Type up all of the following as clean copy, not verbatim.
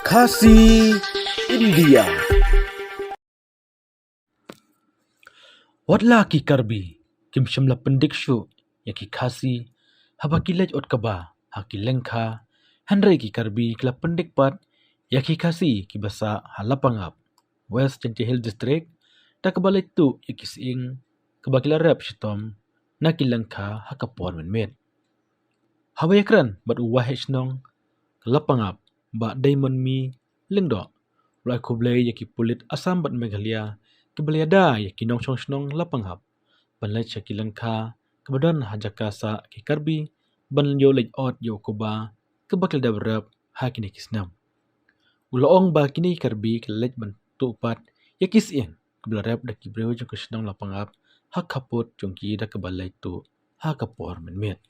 Kasih India. Wadla ki karbi kim shimla pendik shu ya ki khasi haba ki lej ot kaba ha ki lengkha handre ki karbi kla pendik pat ya ki khasi ki basa halapangap West Chanty Hill District ta kabalik tu ya ki sing kabakila rap shitom na ki lengkha ha kapon men met haba yakran bat uwah hnong kalapangap ba diamond mi lengdo lai kublai ya ki pulit asam bat Meghalaya kebaliada ya ki nong chong snong lapangap banlai chaki lengkha kebadan hajaka sa ki karbi ban yo lej ot yo kuba kebakil dabrap ha kini kisnam uloong ba kini karbi kelej ban tupat ya kisien kebelarap da ki breu jong kisnong lapangap ha kaput jongki da kebalai tu ha kapor menmet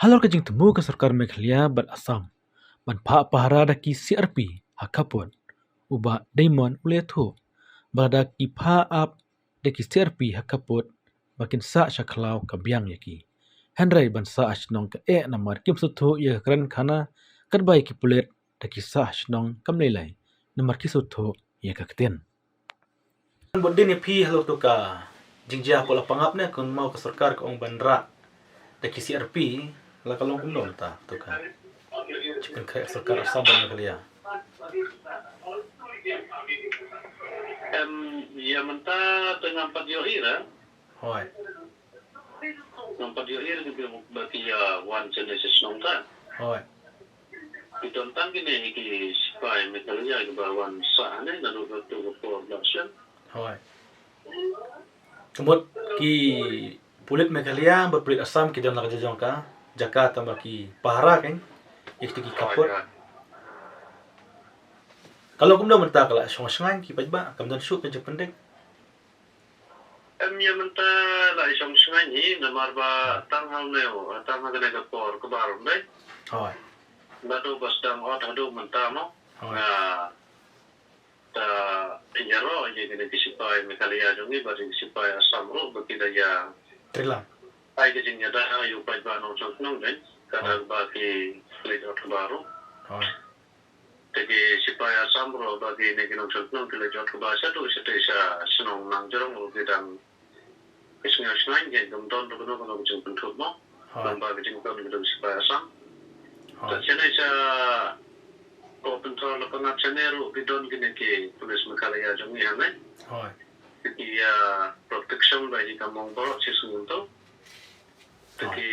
halor kajing temu ke sarkar Meghalaya bat Assam ban pa pahara da ki CRP ha kaput uba diamond uletu bada ki pa ap de ki CRP ha kaput bakin sa shaklau kabyang yaki handrai ban sa ashnong ka namar kim suthu ya kran khana kadbai ki pulet da ki sa ashnong kamlelai namar ki suthu ya kakten bodin ya phi halo to ka jingja pola pangap ne kun mau ke sarkar ka ong bandra da ki CRP la kalong kumlom ta to ka chipen khay sarkar Assam ban Meghalaya Ya menta dengan Padiohira. hoi Dengan Padiohira juga berarti ya wan jenis nongta. hoi Itu tentang gini ki supaya Meghalaya ke bawan sana dan untuk production. hoi kemut ki pulit Meghalaya berpulit Assam ki dalam kerja ka Jakarta baki pahara kan ikti ki kaput kalau kumda menta kala shong-shongan ki pajba kamdan shoot ke pendek Ya menta la isong sengai namar ba tanghal neo tanghal kena ke por ke baru deh. hoi Batu bas dang ot hadu menta no. hoi Ta pinjaro je kena supaya Meghalaya jongi bari supaya Assam ro bagi daya trilang ai ke jingnya dah ayu pai ba nong chong nong den kada ba ki lejot baru hoi jadi supaya Assam ro bagi ne nong chong nong lejot ba sa tu sa senong nang jorong ro bidang isnga snain ge dom don do no no jing pentut mo hoi ba ke jing ko ni supaya Assam hoi ta chene sa open to lo pangat chenero bidon gine ke pulis Meghalaya jongi hame hoi jadi protection bagi kamong boro sisun to jadi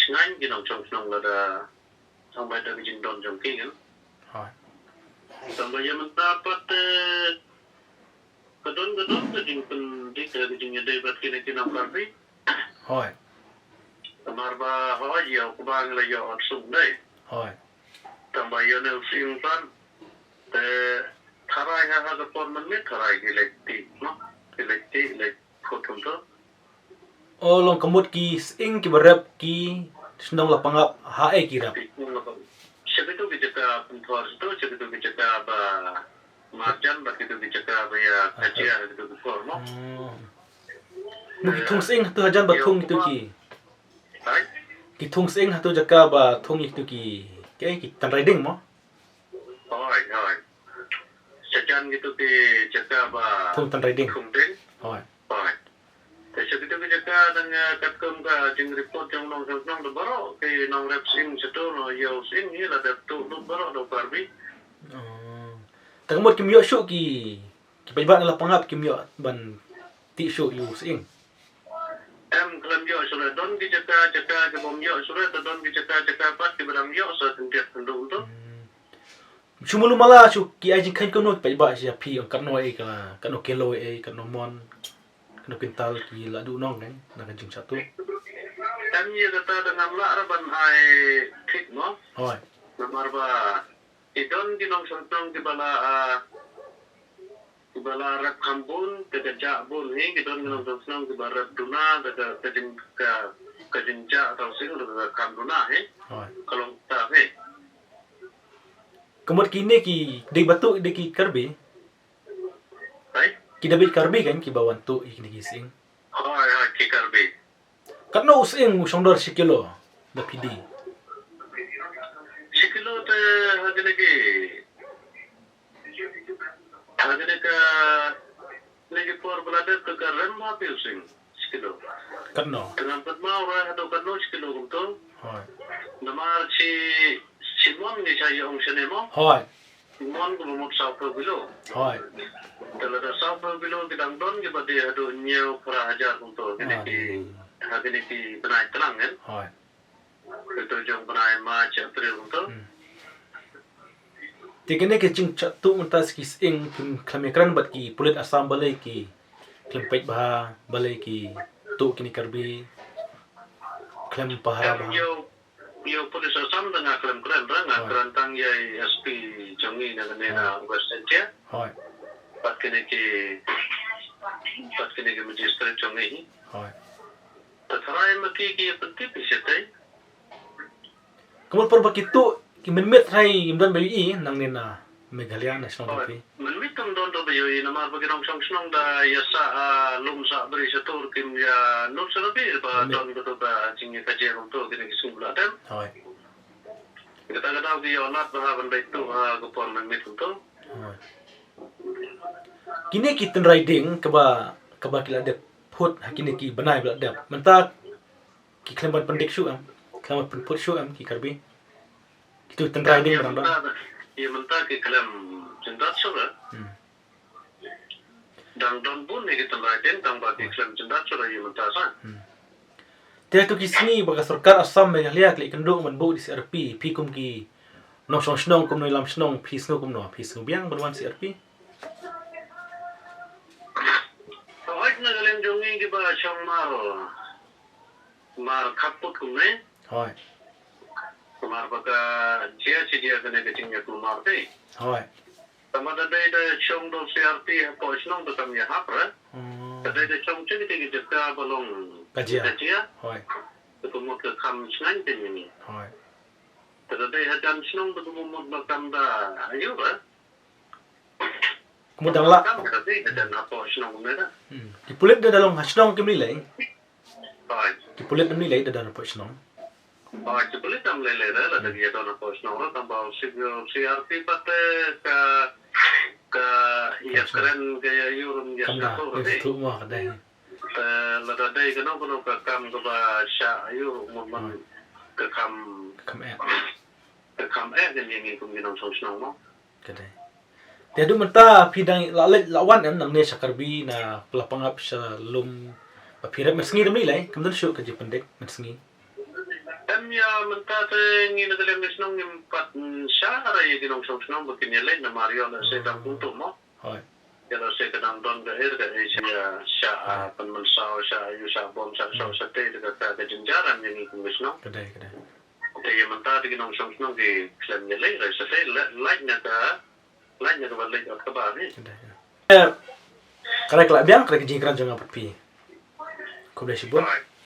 sengaja ginong chong nong lada sampai dari jing don jong king hoi sampai yang mendapat kedon ke jing pendik ke jingnya debat kini kinam karbi hoi kamar ba haji aku bang la yo otsum dai hoi tambah yo ne simpan te tharai ha ha pon man me tharai elekti no elekti lek khotum to oh long kemut ki sing ki berap ki senong lapangap hae ki rap sebetu bicara pentuar itu sebetu bicara ba marjan begitu bicara ba ya kajian itu formo Mungkin thung sing tu hajan bathung itu ki hai ki thung sing hatu jaka ba thung itu ki tan riding mo hoi sejan gitu di jaga ba thung tan riding kumdeng hoi hoi sebetu bicara dengan katkum ka jing report yang nong de baro ke nong rep sing setu no yo sing ni la de tu baro do parbi tangmot kim yo shu ki pajba na lapangap kim yo ban ti shu yu sing kelam yo sudah don di jaga ke bom yo sudah don di jaga pat di barang yo sa tendiat pendung tu Shumulu mala shu ki ajin kan kono pajba sia pi ang kanno e ka kanno kilo e kanno mon kanno pintal ki la du nong kan na jing satu kami kata dengan laraban ai tik no hoi namar ba idon ginong santong di bala rap kambun ke ja bun he idon ginong santong di bala duna daga kajinja atau sing daga kanduna he hoi kalau ta he kemut kini ki de batu de ki karbi hai ki dabit karbi kan ki bawan tu ikni ki sing hoi kikarbi kanno using shongdor sikilo da pidi apil sing sekilo. Kano. Dengan mau ra atau kano sekilo kumto. Hoi. Namar si mon ni saya ong sene mo. Hoi. Mon ko mo sa ko bilo. Hoi. Kalau ada sa ko bilo bidang don ke bade ado nyeo pra ajar kumto. Kini ki benai tenang kan. Hoi. Itu jong benai Mac April kumto. Tigane ke ching chatu muntas kis ing pun klamekran bat ki pulit asam balai ki klempet bah balai ki tu kini karbi klem pahara bah. Yo polis asam dengan klaim keren tang yai SP jongi na West India. Hoi. Pat kini ki magistrate jongi. Hoi. Tatarai maki ki penting pisetai. Kemudian perba kitu ki menmet rai imdan bayi nang nena Meghalaya National Park. Menmitum don do bayo nama bagi nong song da yasa lum sa beri satur kim ya nur serabi ba don do ba jingi kaje untuk kini sungguh tem. Hoi. Kita kata di onat ba bandai tu gopon menmit untuk. Hoi. Kini kita riding keba kila de put hakini ki banai bla de. Mentak ki klemban pendik syu am. Klemban put syu am ki karbi. Itu ten riding barang dah. Ia mentah ke kelam cendat sura. Dan don pun ni kita riding dan bagi kelam cendat sura ia mentah san. Dia tu kisni baga sarkar Assam Meghalaya klik kendung menbu di CRP pi kum ki no snong kum no lam snong pi sno kum no pi sno biang berwan CRP. Awak nak kalian jongi ke ba chong mar kaput kum ni. Hoi. Kumar baka dia kena ketingnya kumar deh. Hoi. Sama ada chong do CRP apa snong do kami hapra. Ada chong cek kita kita balong Kajia. Hoi. Itu mau ke kam senang ini. Hoi. Ada hadan snong do mau bakam da ayo ba. Kemudian lah. Tapi hadan apa snong mereka. Dipulit dah dalam hasnong kemilai. Baik. Dipulit kemilai dah dalam hasnong. Sebenarnya tam lele lah dari itu nak posno orang tambah CRP pada ke ya keren kayak yurum ya satu ni. Itu mah kadai. Lada dai kena kono ke kam ke ba sya yurum mun ke kam ni kum minum sosno mo. Kadai. Dia tu menta pidang lawan nang ne sakarbi na pelapangap sa lum papirat mesngi demi lai kemudian syuk kerja pendek mesngi. Ya mentate ni nak dalam mesnong yang pat syara ya ginong sosno begini lain na Mario na sedang untuk mo. Hoi. Kalau saya kenang don ke air ke Asia sya penmensau sya yusa bom sya sate dekat ke jenjaran yang ikut mesnong. Kadai. Jadi mentate ginong sosno di klaim ni lain sate lain na balik ke bar ni. Kadai. Kalau kelak biang kerja jingkran jangan pergi. Kau dah sibuk.